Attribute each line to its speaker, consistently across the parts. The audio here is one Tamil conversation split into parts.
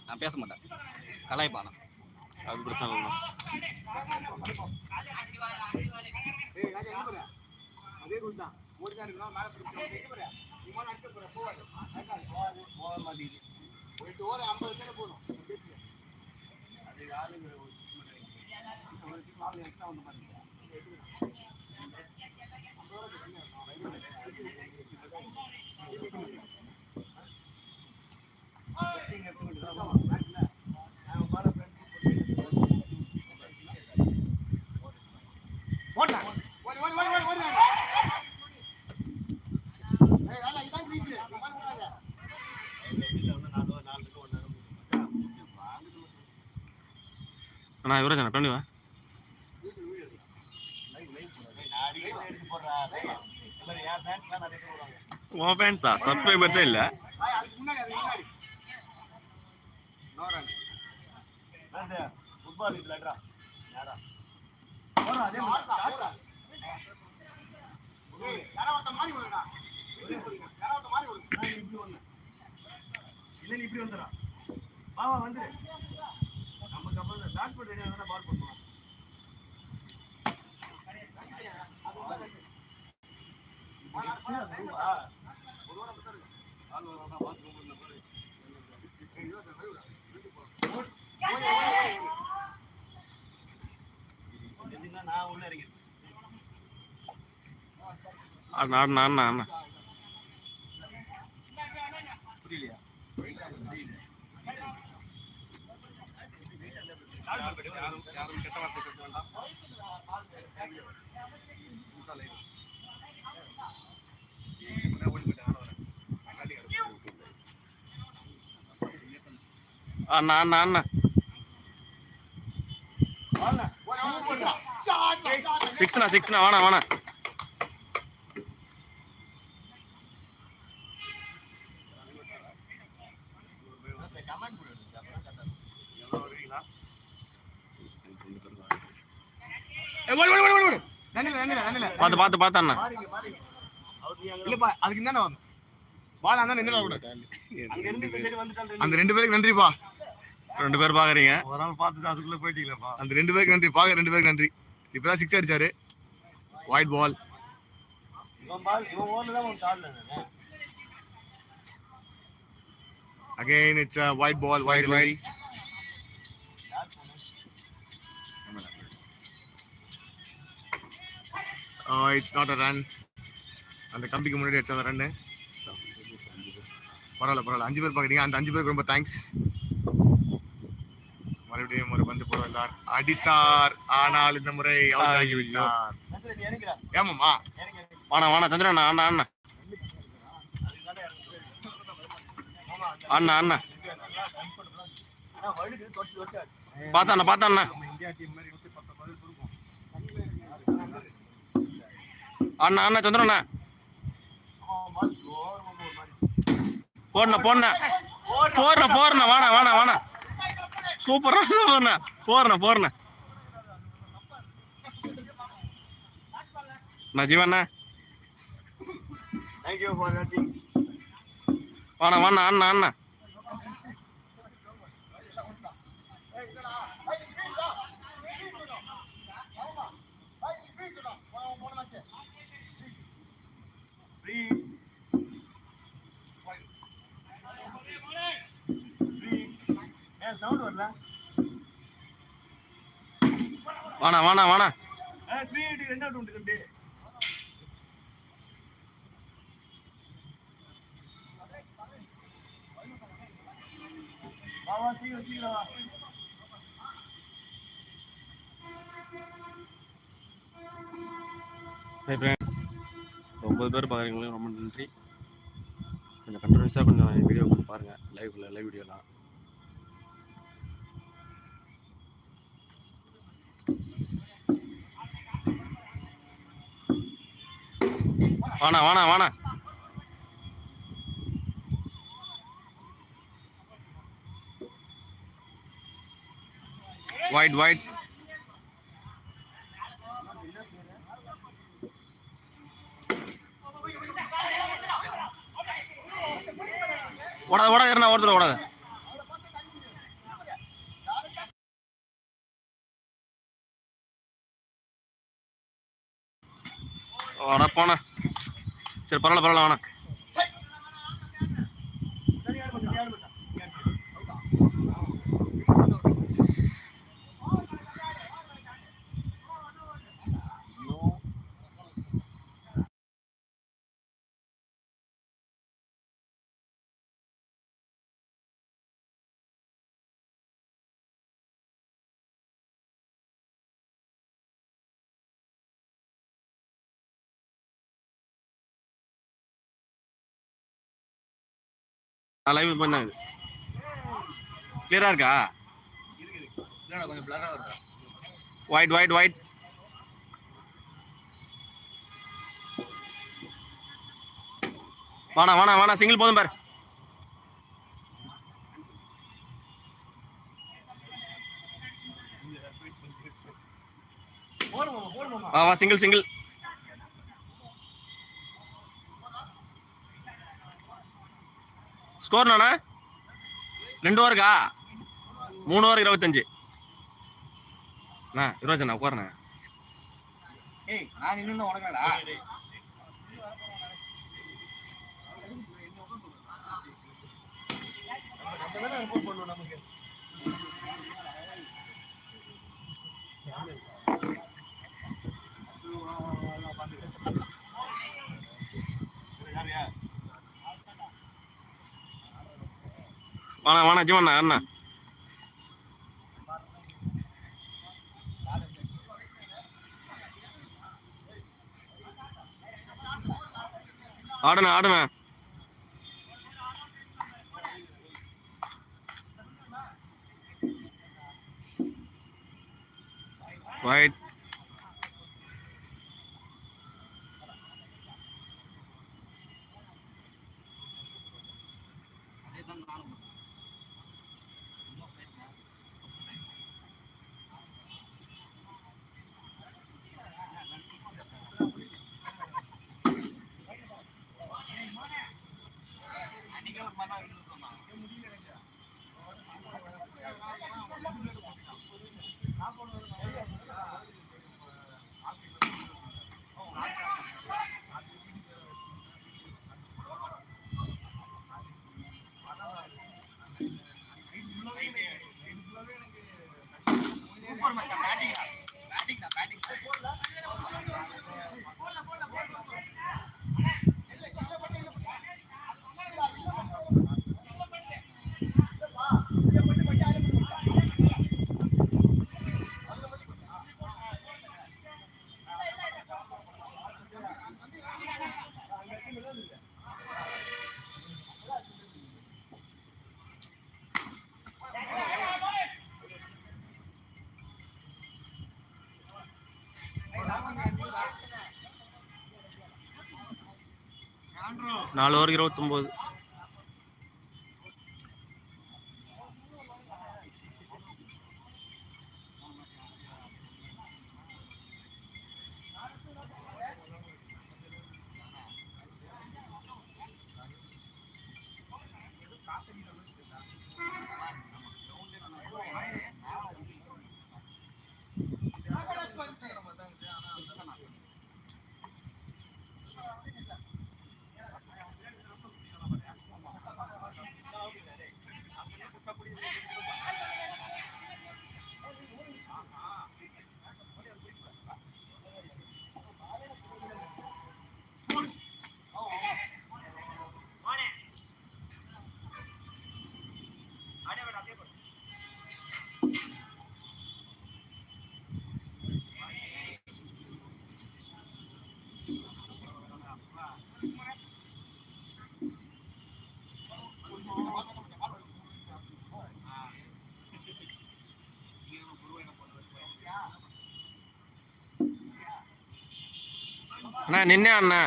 Speaker 1: நான் பேச மாட்டேன், கலாய்ப்பானா அது பிரச்சனை இல்லை. அண்ணா யுவராஜ் அண்ணா பண்ணி வா. உன் ஃபேன்ஸா? சப்ஸ்கிரைபர்ஸே இல்லை.
Speaker 2: இப்படி வந்துடா பாவா வந்துரு. நமக்கு அப்புறம் டாஸ்போர்ட் ரெடியாக இருந்தால் பால் பண்ணுவோம். நான் உள்ள இறங்கி
Speaker 1: அண்ணா
Speaker 2: புரியலையா? யாரும் கெட்ட வார்த்தை பேச வேண்டாம்.
Speaker 1: அண்ணா சிக்ஸ்ண்ணா வாணா பார்த்து அண்ணா.
Speaker 2: இல்லப்பா அதுக்கு தானே வரும் பால் அந்த நின்று கூட
Speaker 3: அந்த 2 பேருக்கு நன்றிப்பா.
Speaker 1: 2 பேர் பாக்குறீங்க,
Speaker 2: ஒரு நாள் பார்த்துட்டு அதுக்குள்ள போயிட்டீங்களா?
Speaker 3: அந்த 2 பேருக்கு நன்றி, பாக்க 2 பேருக்கு நன்றி. இப்பதான் 6 அடிச்சாரு. White ball. Again it's a white ball, white delivery. It's not a run. அந்த கம்பிக்கு முன்னாடி அடிச்ச அந்த ரன்னு. பரவாயில்ல 5 பேர் பாக்குறீங்க. அந்த 5 பேருக்கு ரொம்ப தேங்க்ஸ். மறுபடியும் ஒரு பந்து போட வந்தார், அடித்தார். ஆனால் இந்த முறை அவுட் ஆகிவிட்டார். ஏமாமா
Speaker 1: வாணா சந்திரன் அண்ணா பார்த்தாண்ணா அண்ணா சந்திரண்ணா போறண்ணா வாணா சூப்பர்ண்ணா போறண்ணா ஜீவண்ணா.
Speaker 2: Thank you for watching.
Speaker 1: வாணா அண்ணா
Speaker 2: சவுண்ட் வரல.
Speaker 1: வாணா
Speaker 2: 3 2 அவுட் உண்டு. வா சீக்கிரம் வா.
Speaker 1: ஹாய் ஃப்ரெண்ட்ஸ், 9 பேர் பார்க்குறீங்களே ரொம்ப நன்றி. கொஞ்சம் கண்டினியூஸாக கொஞ்சம் வீடியோ கொஞ்சம் பாருங்கள், லைவ் வீடியோலாம். வாணா white ஓடாத ஓடாத இருந்தா ஒருத்தர் ஓடாத. ஓட போனா சரி பரவாயில்ல வேணா. லைவ் பண்ணாங்க. கிளியரா இருக்கா?
Speaker 3: கொஞ்சம் பிளரா வருதா?
Speaker 1: White white white. வாணா சிங்கிள் போதும் பாரு. வா சிங்கிள். ஸ்கோர் நானா 2 ஓவருக்கா 3 ஓவர் 25. 25 உட்காருண்ணா.
Speaker 3: ஏய் நான் இன்னும் உனக்காடா நமக்கு
Speaker 1: வாணா ஜீவண்ணா அண்ணா. ஆடுண்ணா. ஒயிட். நாலு ஓவர் 29. அண்ணா நின்னே அண்ணா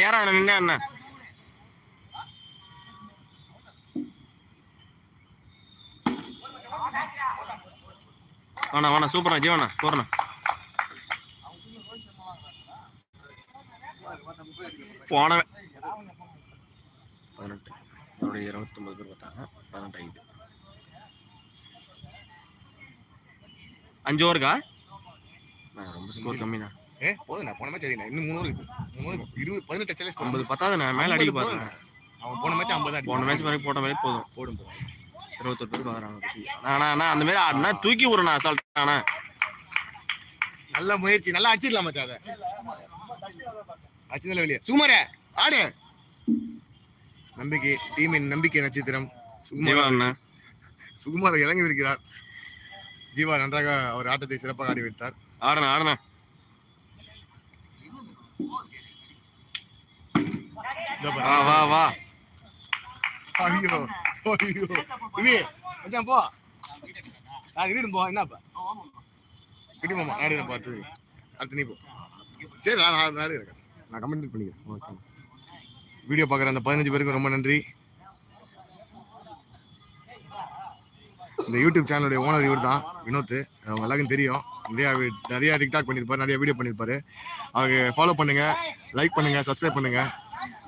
Speaker 1: யாரா நின்னே அண்ணா. வாணா சூப்பர்ண்ணா ஜீவண்ணா போறண்ணா. போனவன் 18. மறுபடியும் 29 பேர் பார்த்தாங்க. 18 ஆகிது. 5 ஓவருக்கா? ரொம்ப ஸ்கோர் கம்மிண்ணா.
Speaker 3: போதுண்ணா, போன மேட்ச் அதிகண்ணா. இன்னும் 3 இருக்குது. 20 18 டச்சலே
Speaker 1: 50 பத்தாதுண்ணா, மேலே அடிக்க பாருங்க.
Speaker 3: அவன் போன மேட்ச் 50 தான்.
Speaker 1: போன மேட்ச் மாதிரி போட்ட மாதிரி போதும்.
Speaker 3: போடும்
Speaker 1: 21 பேர் பார்க்குறாங்க. அண்ணா அந்த மாதிரி ஆடுனா தூக்கி விடுறா அசால்ட்டாண்ணா.
Speaker 3: நல்ல முயற்சி, நல்லா அடிச்சிடலாம் மச்சான். அதை அடிச்சதில்ல வெளியே. சுகுமாரே ஆடு. நம்பிக்கை, டீமின் நம்பிக்கை நட்சத்திரம் சுகுமார் இறங்கி இருக்கிறார். ஜீவா நன்றாக அவர் ஆட்டத்தை சிறப்பாக ஆடி வைத்தார்.
Speaker 1: ஆடனா வா வா.
Speaker 3: ஐயோ ஐயோ இது மச்சான் போ. போ. என்னப்பா கிட்டி மாமா நாடு பார்த்து அடுத்து நீ போ. சரி, நான் நாடு இருக்கேன். நான் கமெண்ட் பண்ணிக்கிறேன். ஓகே. வீடியோ பார்க்குற அந்த 15 பேருக்கு ரொம்ப நன்றி. இந்த யூடியூப் சேனலுடைய ஓனர் இவர் தான், வினோத். அவங்க எல்லாருக்கும் தெரியும். நிறைய டிக்டாக் பண்ணியிருப்பாரு, நிறைய வீடியோ பண்ணியிருப்பாரு. அவங்க ஃபாலோ பண்ணுங்க, லைக் பண்ணுங்க, சப்ஸ்கிரைப் பண்ணுங்க.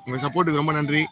Speaker 3: உங்கள் சப்போர்ட்டுக்கு ரொம்ப நன்றி.